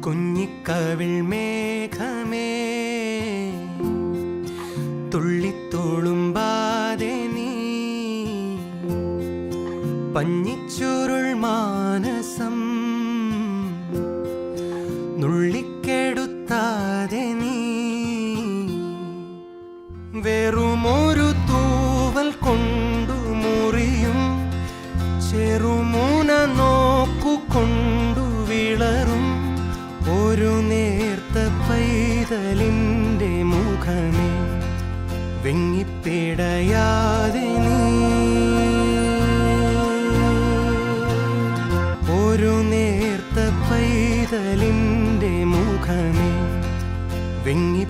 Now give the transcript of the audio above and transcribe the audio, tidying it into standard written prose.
കുഞ്ഞിക്കവിൾ മേഘമേ തുള്ളിത്തോളുമ്പാതെ നീ പഞ്ഞിച്ചുരുൾ മാനസം നുള്ളിക്കെടുത്താതെ നീ വെറുമൊരു തൂവൽ കൊണ്ടു മുറിയും ചെറുമുന നോക്കുകൊണ്ടു വിളറും ഒരു നേർത്ത പൈതലിൻ്റെ മുഖമേ വെങ്ങിപ്പിടയാതെ നീ ഒരു നേർത്ത പൈതലിൻ്റെ മുഖമേ വെങ്ങി